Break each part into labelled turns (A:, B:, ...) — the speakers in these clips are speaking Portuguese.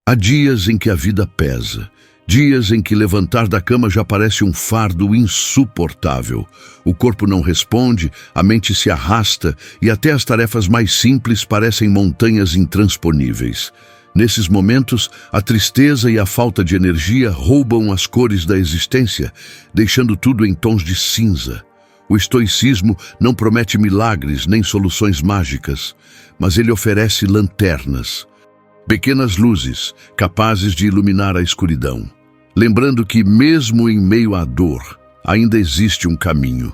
A: Há dias em que a vida pesa, dias em que levantar da cama já parece um fardo insuportável. O corpo não responde, a mente se arrasta e até as tarefas mais simples parecem montanhas intransponíveis. Nesses momentos, a tristeza e a falta de energia roubam as cores da existência, deixando tudo em tons de cinza. O estoicismo não promete milagres nem soluções mágicas, mas ele oferece lanternas, pequenas luzes capazes de iluminar a escuridão, lembrando que mesmo em meio à dor, ainda existe um caminho.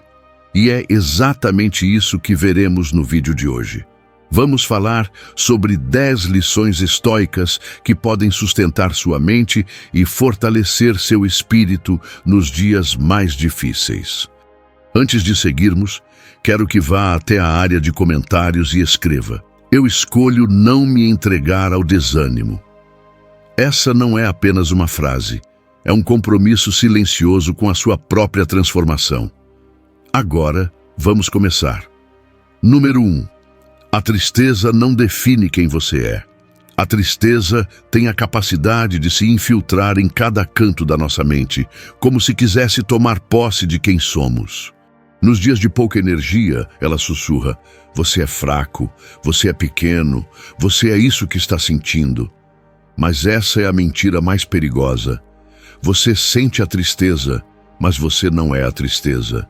A: E é exatamente isso que veremos no vídeo de hoje. Vamos falar sobre 10 lições estoicas que podem sustentar sua mente e fortalecer seu espírito nos dias mais difíceis. Antes de seguirmos, quero que vá até a área de comentários e escreva: "Eu escolho não me entregar ao desânimo." Essa não é apenas uma frase, é um compromisso silencioso com a sua própria transformação. Agora, vamos começar. Número 1. A tristeza não define quem você é. A tristeza tem a capacidade de se infiltrar em cada canto da nossa mente, como se quisesse tomar posse de quem somos. Nos dias de pouca energia, ela sussurra: "Você é fraco, você é pequeno, você é isso que está sentindo." Mas essa é a mentira mais perigosa. Você sente a tristeza, mas você não é a tristeza.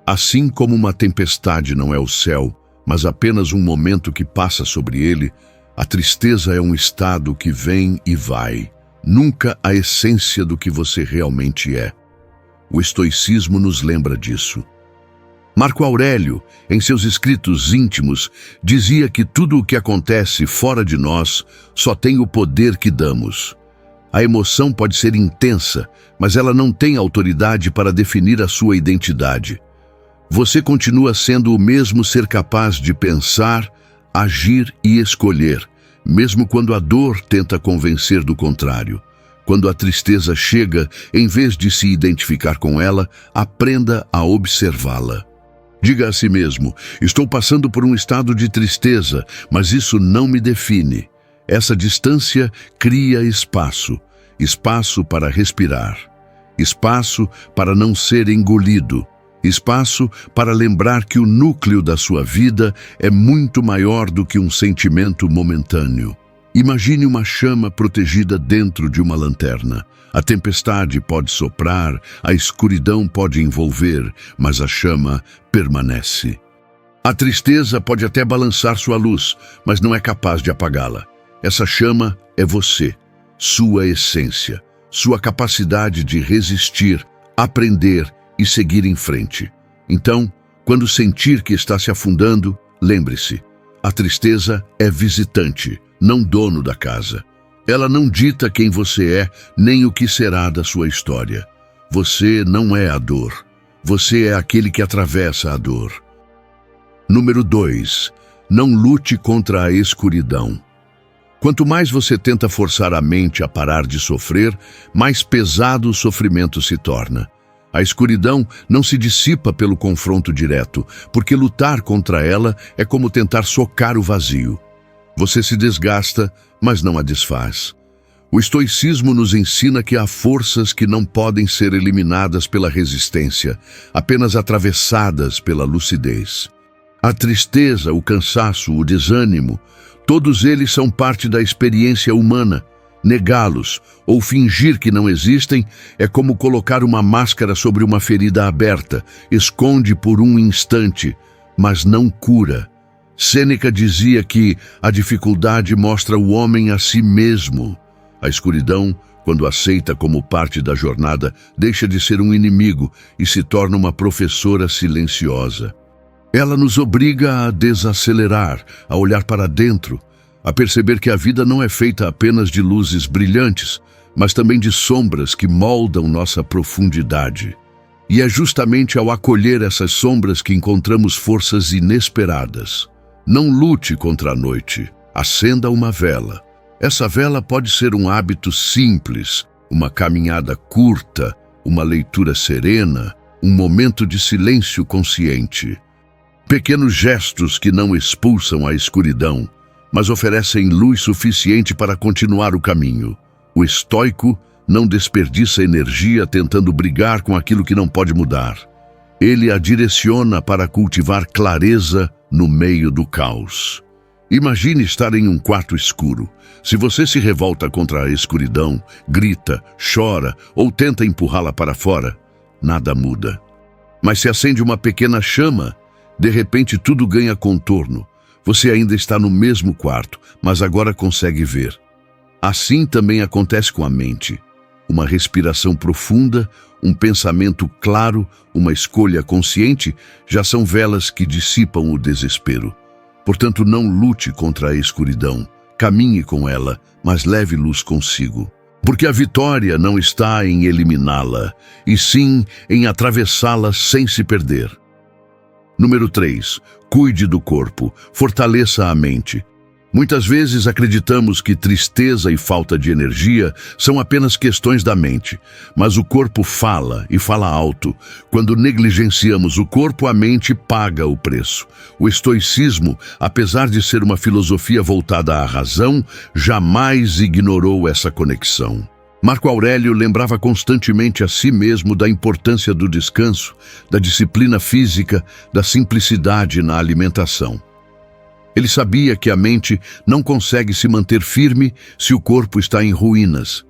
A: Assim como uma tempestade não é o céu, mas apenas um momento que passa sobre ele, a tristeza é um estado que vem e vai, nunca a essência do que você realmente é. O estoicismo nos lembra disso. Marco Aurélio, em seus escritos íntimos, dizia que tudo o que acontece fora de nós só tem o poder que damos. A emoção pode ser intensa, mas ela não tem autoridade para definir a sua identidade. Você continua sendo o mesmo ser capaz de pensar, agir e escolher, mesmo quando a dor tenta convencer do contrário. Quando a tristeza chega, em vez de se identificar com ela, aprenda a observá-la. Diga a si mesmo: "Estou passando por um estado de tristeza, mas isso não me define." Essa distância cria espaço, espaço para respirar, espaço para não ser engolido, espaço para lembrar que o núcleo da sua vida é muito maior do que um sentimento momentâneo. Imagine uma chama protegida dentro de uma lanterna. A tempestade pode soprar, a escuridão pode envolver, mas a chama permanece. A tristeza pode até balançar sua luz, mas não é capaz de apagá-la. Essa chama é você, sua essência, sua capacidade de resistir, aprender e seguir em frente. Então, quando sentir que está se afundando, lembre-se: a tristeza é visitante, não dono da casa. Ela não dita quem você é, nem o que será da sua história. Você não é a dor. Você é aquele que atravessa a dor. Número 2. Não lute contra a escuridão. Quanto mais você tenta forçar a mente a parar de sofrer, mais pesado o sofrimento se torna. A escuridão não se dissipa pelo confronto direto, porque lutar contra ela é como tentar socar o vazio. Você se desgasta, mas não a desfaz. O estoicismo nos ensina que há forças que não podem ser eliminadas pela resistência, apenas atravessadas pela lucidez. A tristeza, o cansaço, o desânimo, todos eles são parte da experiência humana. Negá-los ou fingir que não existem é como colocar uma máscara sobre uma ferida aberta, esconde por um instante, mas não cura. Sêneca dizia que a dificuldade mostra o homem a si mesmo. A escuridão, quando aceita como parte da jornada, deixa de ser um inimigo e se torna uma professora silenciosa. Ela nos obriga a desacelerar, a olhar para dentro, a perceber que a vida não é feita apenas de luzes brilhantes, mas também de sombras que moldam nossa profundidade. E é justamente ao acolher essas sombras que encontramos forças inesperadas. Não lute contra a noite, acenda uma vela. Essa vela pode ser um hábito simples, uma caminhada curta, uma leitura serena, um momento de silêncio consciente. Pequenos gestos que não expulsam a escuridão, mas oferecem luz suficiente para continuar o caminho. O estoico não desperdiça energia tentando brigar com aquilo que não pode mudar. Ele a direciona para cultivar clareza no meio do caos. Imagine estar em um quarto escuro. Se você se revolta contra a escuridão, grita, chora ou tenta empurrá-la para fora, nada muda. Mas se acende uma pequena chama, de repente tudo ganha contorno. Você ainda está no mesmo quarto, mas agora consegue ver. Assim também acontece com a mente. Uma respiração profunda, um pensamento claro, uma escolha consciente, já são velas que dissipam o desespero. Portanto, não lute contra a escuridão. Caminhe com ela, mas leve luz consigo. Porque a vitória não está em eliminá-la, e sim em atravessá-la sem se perder. Número 3. Cuide do corpo, fortaleça a mente. Muitas vezes acreditamos que tristeza e falta de energia são apenas questões da mente, mas o corpo fala e fala alto. Quando negligenciamos o corpo, a mente paga o preço. O estoicismo, apesar de ser uma filosofia voltada à razão, jamais ignorou essa conexão. Marco Aurélio lembrava constantemente a si mesmo da importância do descanso, da disciplina física, da simplicidade na alimentação. Ele sabia que a mente não consegue se manter firme se o corpo está em ruínas.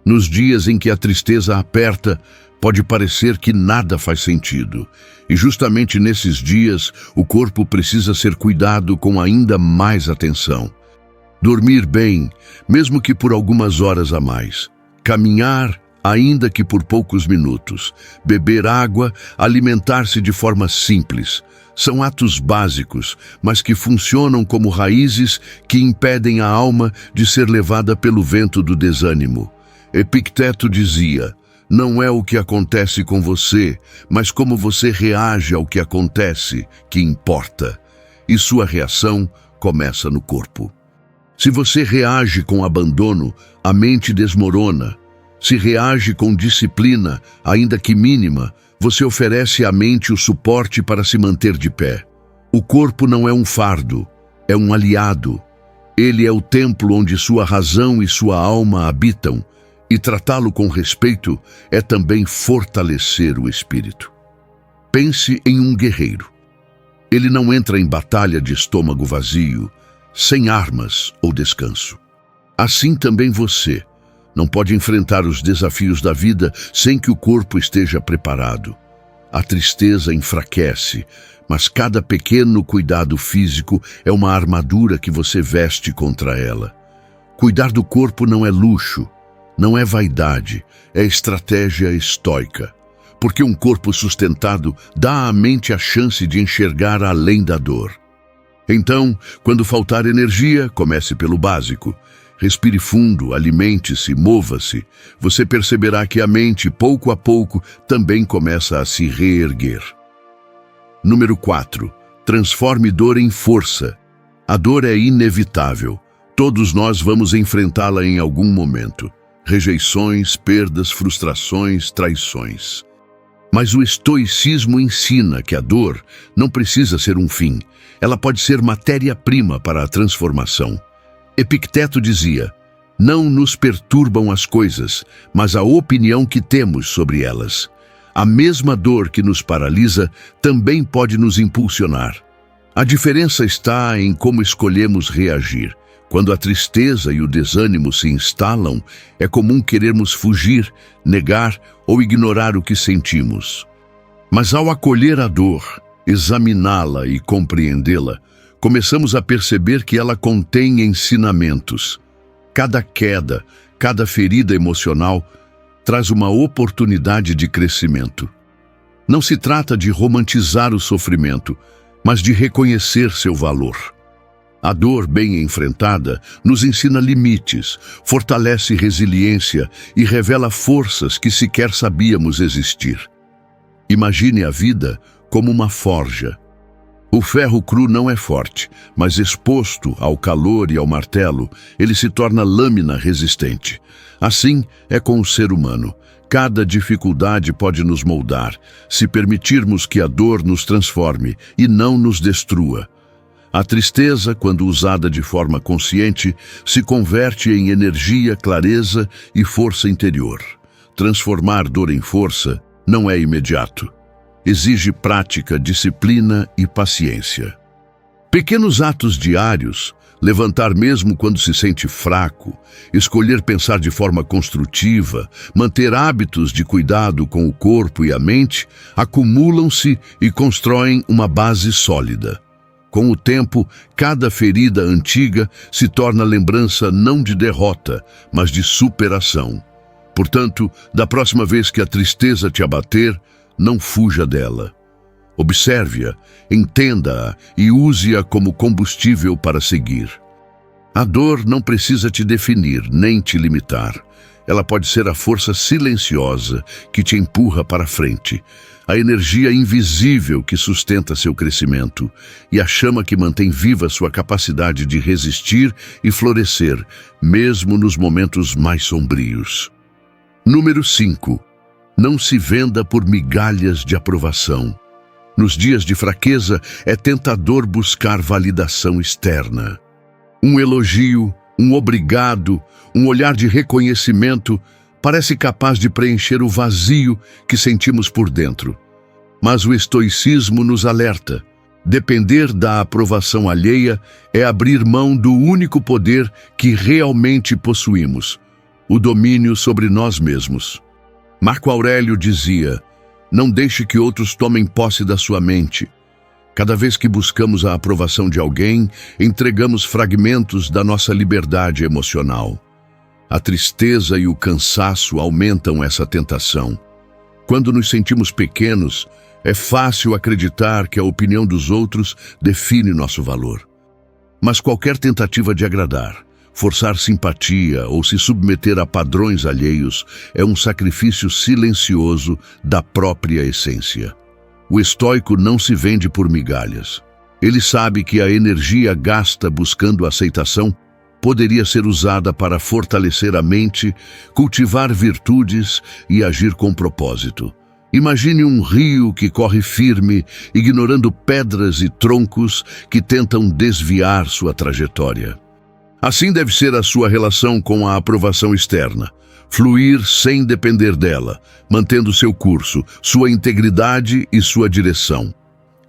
A: Nos dias em que a tristeza aperta, pode parecer que nada faz sentido. E justamente nesses dias, o corpo precisa ser cuidado com ainda mais atenção. Dormir bem, mesmo que por algumas horas a mais. Caminhar, ainda que por poucos minutos. Beber água, alimentar-se de forma simples. São atos básicos, mas que funcionam como raízes que impedem a alma de ser levada pelo vento do desânimo. Epicteto dizia: não é o que acontece com você, mas como você reage ao que acontece que importa. E sua reação começa no corpo. Se você reage com abandono, a mente desmorona. Se reage com disciplina, ainda que mínima, você oferece à mente o suporte para se manter de pé. O corpo não é um fardo, é um aliado. Ele é o templo onde sua razão e sua alma habitam, e tratá-lo com respeito é também fortalecer o espírito. Pense em um guerreiro. Ele não entra em batalha de estômago vazio, sem armas ou descanso. Assim também você não pode enfrentar os desafios da vida sem que o corpo esteja preparado. A tristeza enfraquece, mas cada pequeno cuidado físico é uma armadura que você veste contra ela. Cuidar do corpo não é luxo, não é vaidade, é estratégia estoica. Porque um corpo sustentado dá à mente a chance de enxergar além da dor. Então, quando faltar energia, comece pelo básico. Respire fundo, alimente-se, mova-se. Você perceberá que a mente, pouco a pouco, também começa a se reerguer. Número 4. Transforme dor em força. A dor é inevitável. Todos nós vamos enfrentá-la em algum momento. Rejeições, perdas, frustrações, traições. Mas o estoicismo ensina que a dor não precisa ser um fim. Ela pode ser matéria-prima para a transformação. Epicteto dizia: não nos perturbam as coisas, mas a opinião que temos sobre elas. A mesma dor que nos paralisa também pode nos impulsionar. A diferença está em como escolhemos reagir. Quando a tristeza e o desânimo se instalam, é comum querermos fugir, negar ou ignorar o que sentimos. Mas ao acolher a dor, examiná-la e compreendê-la, começamos a perceber que ela contém ensinamentos. Cada queda, cada ferida emocional traz uma oportunidade de crescimento. Não se trata de romantizar o sofrimento, mas de reconhecer seu valor. A dor bem enfrentada nos ensina limites, fortalece resiliência e revela forças que sequer sabíamos existir. Imagine a vida como uma forja. O ferro cru não é forte, mas exposto ao calor e ao martelo, ele se torna lâmina resistente. Assim é com o ser humano. Cada dificuldade pode nos moldar, se permitirmos que a dor nos transforme e não nos destrua. A tristeza, quando usada de forma consciente, se converte em energia, clareza e força interior. Transformar dor em força não é imediato. Exige prática, disciplina e paciência. Pequenos atos diários, levantar mesmo quando se sente fraco, escolher pensar de forma construtiva, manter hábitos de cuidado com o corpo e a mente, acumulam-se e constroem uma base sólida. Com o tempo, cada ferida antiga se torna lembrança não de derrota, mas de superação. Portanto, da próxima vez que a tristeza te abater, não fuja dela. Observe-a, entenda-a e use-a como combustível para seguir. A dor não precisa te definir, nem te limitar. Ela pode ser a força silenciosa que te empurra para frente, a energia invisível que sustenta seu crescimento e a chama que mantém viva sua capacidade de resistir e florescer, mesmo nos momentos mais sombrios. Número 5. Não se venda por migalhas de aprovação. Nos dias de fraqueza, é tentador buscar validação externa. Um elogio, um obrigado, um olhar de reconhecimento parece capaz de preencher o vazio que sentimos por dentro. Mas o estoicismo nos alerta. Depender da aprovação alheia é abrir mão do único poder que realmente possuímos, o domínio sobre nós mesmos. Marco Aurélio dizia: não deixe que outros tomem posse da sua mente. Cada vez que buscamos a aprovação de alguém, entregamos fragmentos da nossa liberdade emocional. A tristeza e o cansaço aumentam essa tentação. Quando nos sentimos pequenos, é fácil acreditar que a opinião dos outros define nosso valor. Mas qualquer tentativa de agradar, forçar simpatia ou se submeter a padrões alheios é um sacrifício silencioso da própria essência. O estoico não se vende por migalhas. Ele sabe que a energia gasta buscando aceitação poderia ser usada para fortalecer a mente, cultivar virtudes e agir com propósito. Imagine um rio que corre firme, ignorando pedras e troncos que tentam desviar sua trajetória. Assim deve ser a sua relação com a aprovação externa. Fluir sem depender dela, mantendo seu curso, sua integridade e sua direção.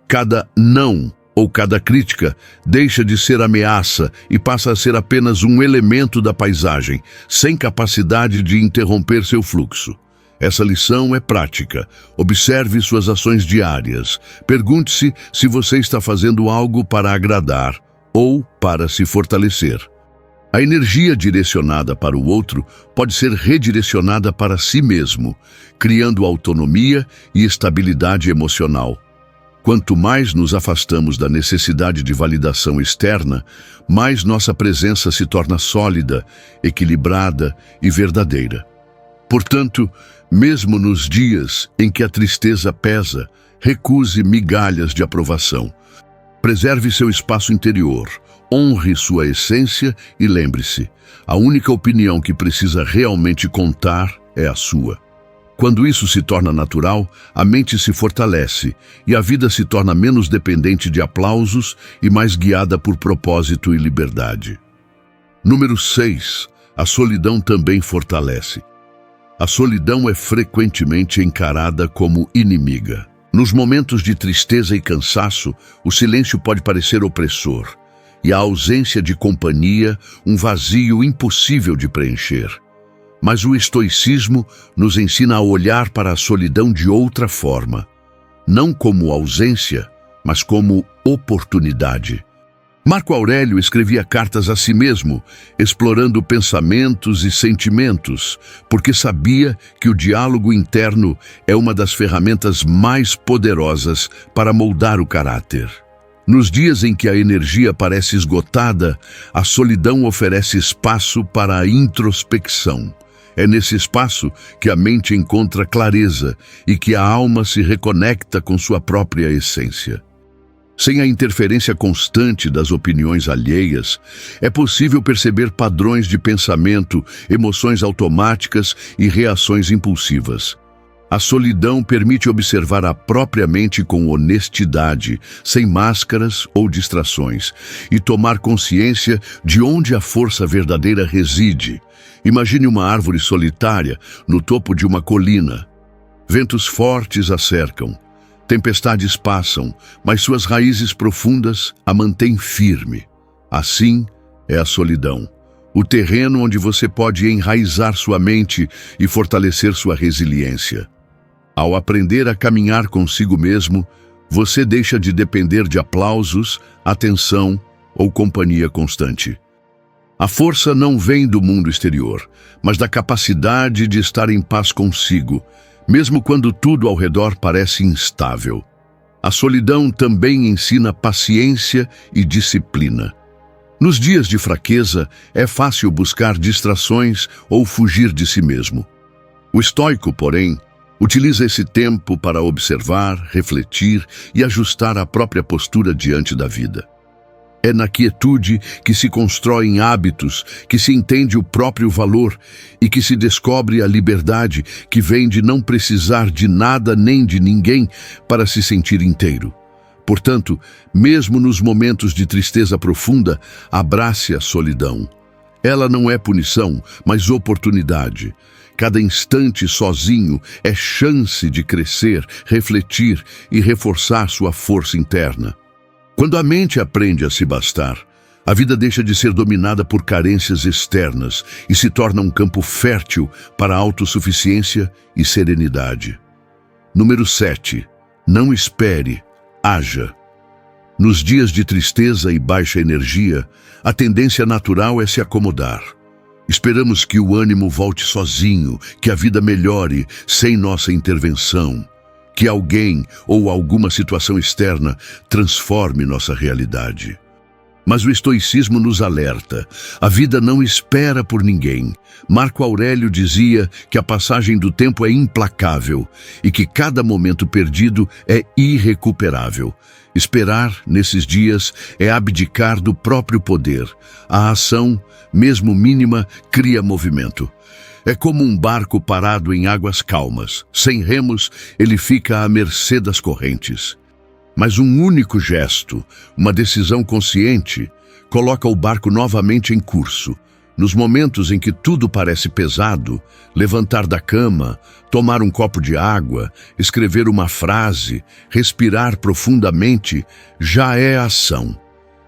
A: Cada não ou cada crítica deixa de ser ameaça e passa a ser apenas um elemento da paisagem, sem capacidade de interromper seu fluxo. Essa lição é prática. Observe suas ações diárias. Pergunte-se se você está fazendo algo para agradar ou para se fortalecer. A energia direcionada para o outro pode ser redirecionada para si mesmo, criando autonomia e estabilidade emocional. Quanto mais nos afastamos da necessidade de validação externa, mais nossa presença se torna sólida, equilibrada e verdadeira. Portanto, mesmo nos dias em que a tristeza pesa, recuse migalhas de aprovação. Preserve seu espaço interior. Honre sua essência e lembre-se, a única opinião que precisa realmente contar é a sua. Quando isso se torna natural, a mente se fortalece e a vida se torna menos dependente de aplausos e mais guiada por propósito e liberdade. Número 6. A solidão também fortalece. A solidão é frequentemente encarada como inimiga. Nos momentos de tristeza e cansaço, o silêncio pode parecer opressor. E a ausência de companhia, um vazio impossível de preencher. Mas o estoicismo nos ensina a olhar para a solidão de outra forma, não como ausência, mas como oportunidade. Marco Aurélio escrevia cartas a si mesmo, explorando pensamentos e sentimentos, porque sabia que o diálogo interno é uma das ferramentas mais poderosas para moldar o caráter. Nos dias em que a energia parece esgotada, a solidão oferece espaço para a introspecção. É nesse espaço que a mente encontra clareza e que a alma se reconecta com sua própria essência. Sem a interferência constante das opiniões alheias, é possível perceber padrões de pensamento, emoções automáticas e reações impulsivas. A solidão permite observar a própria mente com honestidade, sem máscaras ou distrações, e tomar consciência de onde a força verdadeira reside. Imagine uma árvore solitária no topo de uma colina. Ventos fortes a cercam, tempestades passam, mas suas raízes profundas a mantêm firme. Assim é a solidão, o terreno onde você pode enraizar sua mente e fortalecer sua resiliência. Ao aprender a caminhar consigo mesmo, você deixa de depender de aplausos, atenção ou companhia constante. A força não vem do mundo exterior, mas da capacidade de estar em paz consigo, mesmo quando tudo ao redor parece instável. A solidão também ensina paciência e disciplina. Nos dias de fraqueza, é fácil buscar distrações ou fugir de si mesmo. O estoico, porém, utiliza esse tempo para observar, refletir e ajustar a própria postura diante da vida. É na quietude que se constroem hábitos, que se entende o próprio valor e que se descobre a liberdade que vem de não precisar de nada nem de ninguém para se sentir inteiro. Portanto, mesmo nos momentos de tristeza profunda, abrace a solidão. Ela não é punição, mas oportunidade. Cada instante sozinho é chance de crescer, refletir e reforçar sua força interna. Quando a mente aprende a se bastar, a vida deixa de ser dominada por carências externas e se torna um campo fértil para a autossuficiência e serenidade. Número 7. Não espere, haja. Nos dias de tristeza e baixa energia, a tendência natural é se acomodar. Esperamos que o ânimo volte sozinho, que a vida melhore sem nossa intervenção, que alguém ou alguma situação externa transforme nossa realidade. Mas o estoicismo nos alerta. A vida não espera por ninguém. Marco Aurélio dizia que a passagem do tempo é implacável e que cada momento perdido é irrecuperável. Esperar, nesses dias, é abdicar do próprio poder. A ação, mesmo mínima, cria movimento. É como um barco parado em águas calmas. Sem remos, ele fica à mercê das correntes. Mas um único gesto, uma decisão consciente, coloca o barco novamente em curso. Nos momentos em que tudo parece pesado, levantar da cama, tomar um copo de água, escrever uma frase, respirar profundamente, já é ação.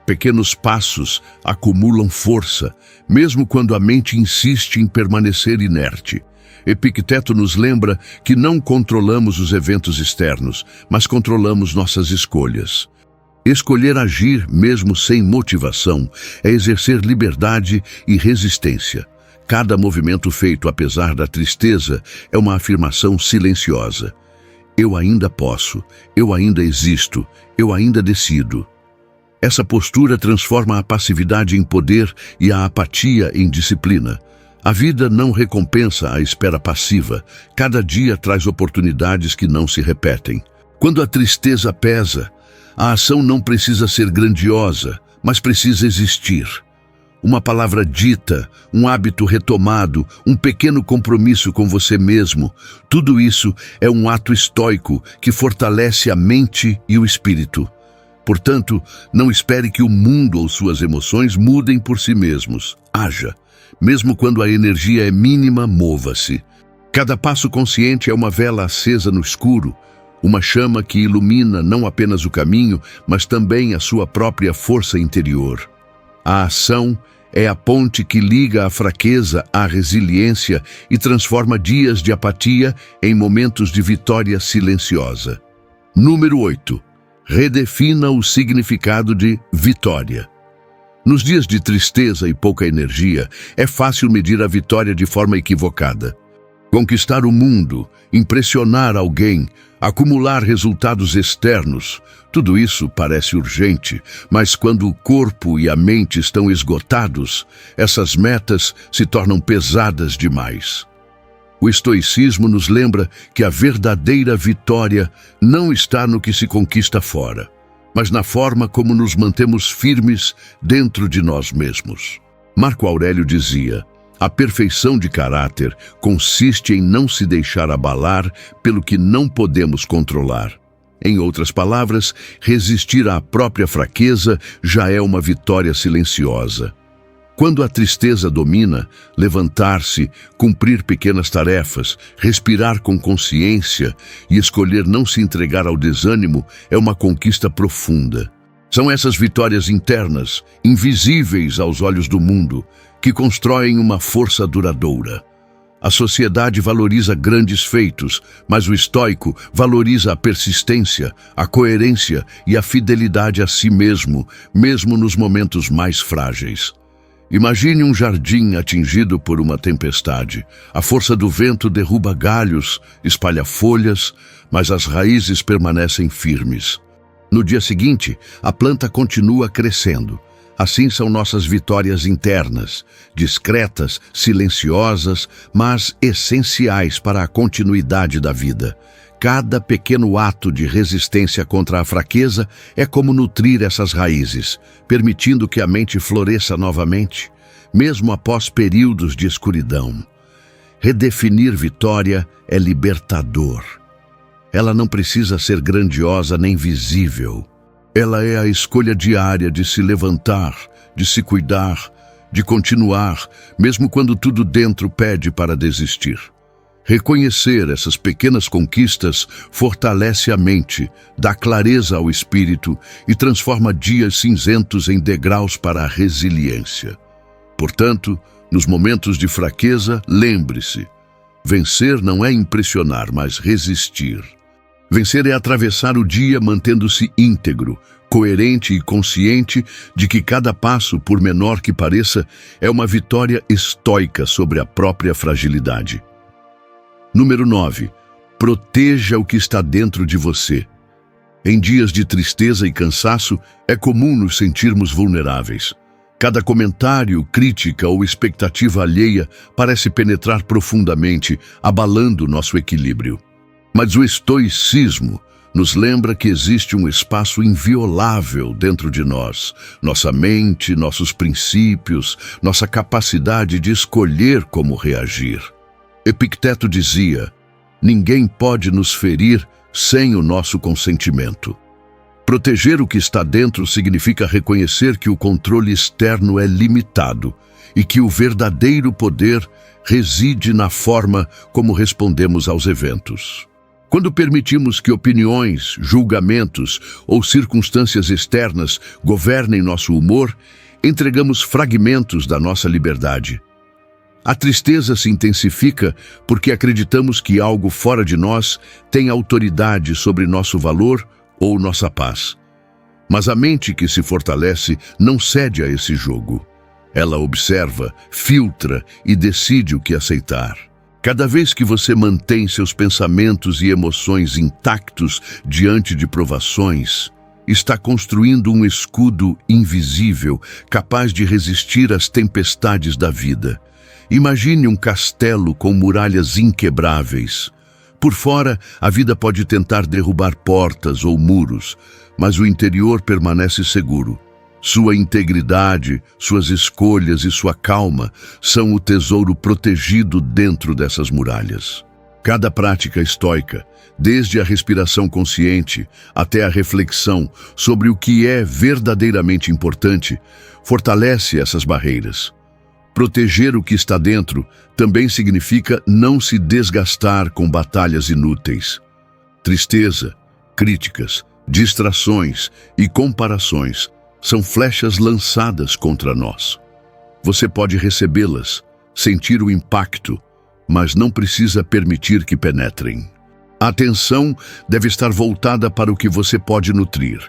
A: Pequenos passos acumulam força, mesmo quando a mente insiste em permanecer inerte. Epicteto nos lembra que não controlamos os eventos externos, mas controlamos nossas escolhas. Escolher agir, mesmo sem motivação, é exercer liberdade e resistência. Cada movimento feito apesar da tristeza é uma afirmação silenciosa. Eu ainda posso, eu ainda existo, eu ainda decido. Essa postura transforma a passividade em poder e a apatia em disciplina. A vida não recompensa a espera passiva. Cada dia traz oportunidades que não se repetem. Quando a tristeza pesa, a ação não precisa ser grandiosa, mas precisa existir. Uma palavra dita, um hábito retomado, um pequeno compromisso com você mesmo, tudo isso é um ato estoico que fortalece a mente e o espírito. Portanto, não espere que o mundo ou suas emoções mudem por si mesmos. Haja. Mesmo quando a energia é mínima, mova-se. Cada passo consciente é uma vela acesa no escuro, uma chama que ilumina não apenas o caminho, mas também a sua própria força interior. A ação é a ponte que liga a fraqueza à resiliência e transforma dias de apatia em momentos de vitória silenciosa. Número 8. Redefina o significado de vitória. Nos dias de tristeza e pouca energia, é fácil medir a vitória de forma equivocada. Conquistar o mundo, impressionar alguém, acumular resultados externos, tudo isso parece urgente, mas quando o corpo e a mente estão esgotados, essas metas se tornam pesadas demais. O estoicismo nos lembra que a verdadeira vitória não está no que se conquista fora, mas na forma como nos mantemos firmes dentro de nós mesmos. Marco Aurélio dizia: A perfeição de caráter consiste em não se deixar abalar pelo que não podemos controlar. Em outras palavras, resistir à própria fraqueza já é uma vitória silenciosa. Quando a tristeza domina, levantar-se, cumprir pequenas tarefas, respirar com consciência e escolher não se entregar ao desânimo é uma conquista profunda. São essas vitórias internas, invisíveis aos olhos do mundo, que constroem uma força duradoura. A sociedade valoriza grandes feitos, mas o estoico valoriza a persistência, a coerência e a fidelidade a si mesmo, mesmo nos momentos mais frágeis. Imagine um jardim atingido por uma tempestade. A força do vento derruba galhos, espalha folhas, mas as raízes permanecem firmes. No dia seguinte, a planta continua crescendo. Assim são nossas vitórias internas, discretas, silenciosas, mas essenciais para a continuidade da vida. Cada pequeno ato de resistência contra a fraqueza é como nutrir essas raízes, permitindo que a mente floresça novamente, mesmo após períodos de escuridão. Redefinir vitória é libertador. Ela não precisa ser grandiosa nem visível. Ela é a escolha diária de se levantar, de se cuidar, de continuar, mesmo quando tudo dentro pede para desistir. Reconhecer essas pequenas conquistas fortalece a mente, dá clareza ao espírito e transforma dias cinzentos em degraus para a resiliência. Portanto, nos momentos de fraqueza, lembre-se: vencer não é impressionar, mas resistir. Vencer é atravessar o dia mantendo-se íntegro, coerente e consciente de que cada passo, por menor que pareça, é uma vitória estoica sobre a própria fragilidade. Número 9. Proteja o que está dentro de você. Em dias de tristeza e cansaço, é comum nos sentirmos vulneráveis. Cada comentário, crítica ou expectativa alheia parece penetrar profundamente, abalando nosso equilíbrio. Mas o estoicismo nos lembra que existe um espaço inviolável dentro de nós, nossa mente, nossos princípios, nossa capacidade de escolher como reagir. Epicteto dizia: ninguém pode nos ferir sem o nosso consentimento. Proteger o que está dentro significa reconhecer que o controle externo é limitado e que o verdadeiro poder reside na forma como respondemos aos eventos. Quando permitimos que opiniões, julgamentos ou circunstâncias externas governem nosso humor, entregamos fragmentos da nossa liberdade. A tristeza se intensifica porque acreditamos que algo fora de nós tem autoridade sobre nosso valor ou nossa paz. Mas a mente que se fortalece não cede a esse jogo. Ela observa, filtra e decide o que aceitar. Cada vez que você mantém seus pensamentos e emoções intactos diante de provações, está construindo um escudo invisível capaz de resistir às tempestades da vida. Imagine um castelo com muralhas inquebráveis. Por fora, a vida pode tentar derrubar portas ou muros, mas o interior permanece seguro. Sua integridade, suas escolhas e sua calma são o tesouro protegido dentro dessas muralhas. Cada prática estoica, desde a respiração consciente até a reflexão sobre o que é verdadeiramente importante, fortalece essas barreiras. Proteger o que está dentro também significa não se desgastar com batalhas inúteis. Tristeza, críticas, distrações e comparações são flechas lançadas contra nós. Você pode recebê-las, sentir o impacto, mas não precisa permitir que penetrem. A atenção deve estar voltada para o que você pode nutrir: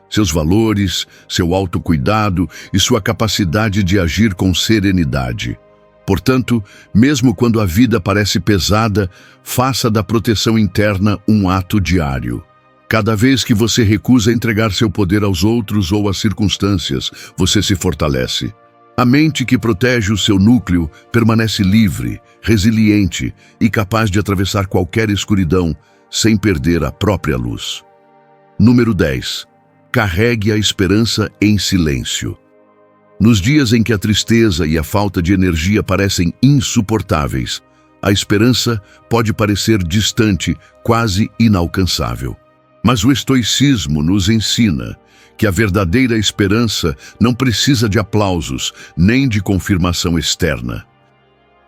A: seus valores, seu autocuidado e sua capacidade de agir com serenidade. Portanto, mesmo quando a vida parece pesada, faça da proteção interna um ato diário. Cada vez que você recusa entregar seu poder aos outros ou às circunstâncias, você se fortalece. A mente que protege o seu núcleo permanece livre, resiliente e capaz de atravessar qualquer escuridão sem perder a própria luz. Número 10. Carregue a esperança em silêncio. Nos dias em que a tristeza e a falta de energia parecem insuportáveis, a esperança pode parecer distante, quase inalcançável. Mas o estoicismo nos ensina que a verdadeira esperança não precisa de aplausos, nem de confirmação externa.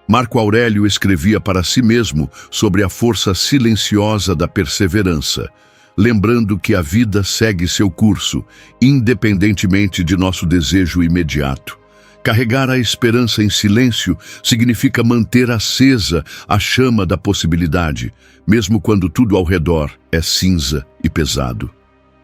A: Marco Aurélio escrevia para si mesmo sobre a força silenciosa da perseverança, lembrando que a vida segue seu curso, independentemente de nosso desejo imediato. Carregar a esperança em silêncio significa manter acesa a chama da possibilidade, mesmo quando tudo ao redor é cinza e pesado.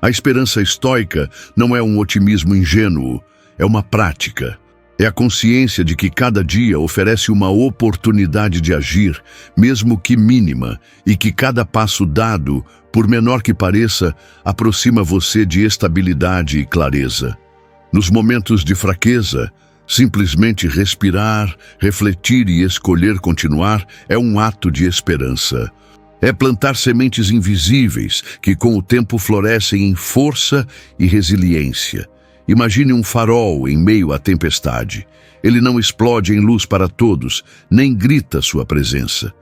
A: A esperança estoica não é um otimismo ingênuo, é uma prática. É a consciência de que cada dia oferece uma oportunidade de agir, mesmo que mínima, e que cada passo dado, por menor que pareça, aproxima você de estabilidade e clareza. Nos momentos de fraqueza, simplesmente respirar, refletir e escolher continuar é um ato de esperança. É plantar sementes invisíveis que com o tempo florescem em força e resiliência. Imagine um farol em meio à tempestade. Ele não explode em luz para todos, nem grita sua presença.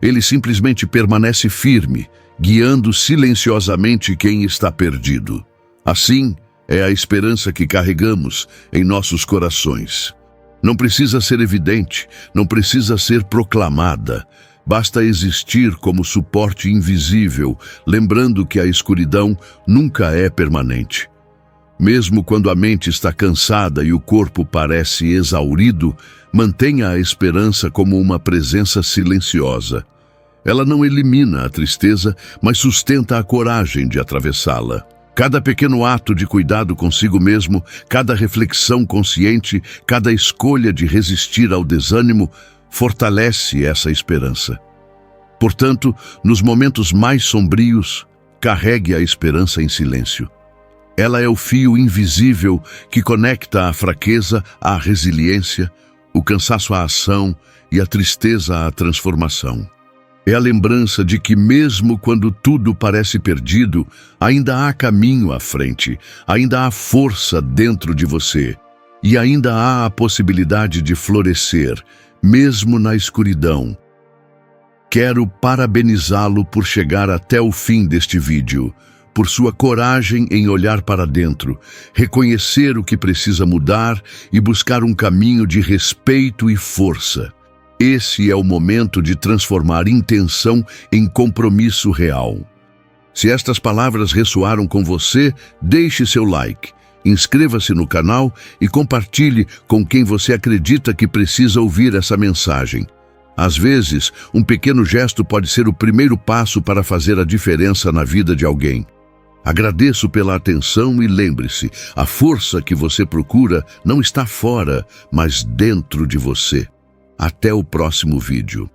A: Ele simplesmente permanece firme, guiando silenciosamente quem está perdido. Assim, é a esperança que carregamos em nossos corações. Não precisa ser evidente, não precisa ser proclamada. Basta existir como suporte invisível, lembrando que a escuridão nunca é permanente. Mesmo quando a mente está cansada e o corpo parece exaurido, mantenha a esperança como uma presença silenciosa. Ela não elimina a tristeza, mas sustenta a coragem de atravessá-la. Cada pequeno ato de cuidado consigo mesmo, cada reflexão consciente, cada escolha de resistir ao desânimo, fortalece essa esperança. Portanto, nos momentos mais sombrios, carregue a esperança em silêncio. Ela é o fio invisível que conecta a fraqueza à resiliência, o cansaço à ação e a tristeza à transformação. É a lembrança de que mesmo quando tudo parece perdido, ainda há caminho à frente, ainda há força dentro de você e ainda há a possibilidade de florescer, mesmo na escuridão. Quero parabenizá-lo por chegar até o fim deste vídeo, por sua coragem em olhar para dentro, reconhecer o que precisa mudar e buscar um caminho de respeito e força. Esse é o momento de transformar intenção em compromisso real. Se estas palavras ressoaram com você, deixe seu like, inscreva-se no canal e compartilhe com quem você acredita que precisa ouvir essa mensagem. Às vezes, um pequeno gesto pode ser o primeiro passo para fazer a diferença na vida de alguém. Agradeço pela atenção e lembre-se, a força que você procura não está fora, mas dentro de você. Até o próximo vídeo.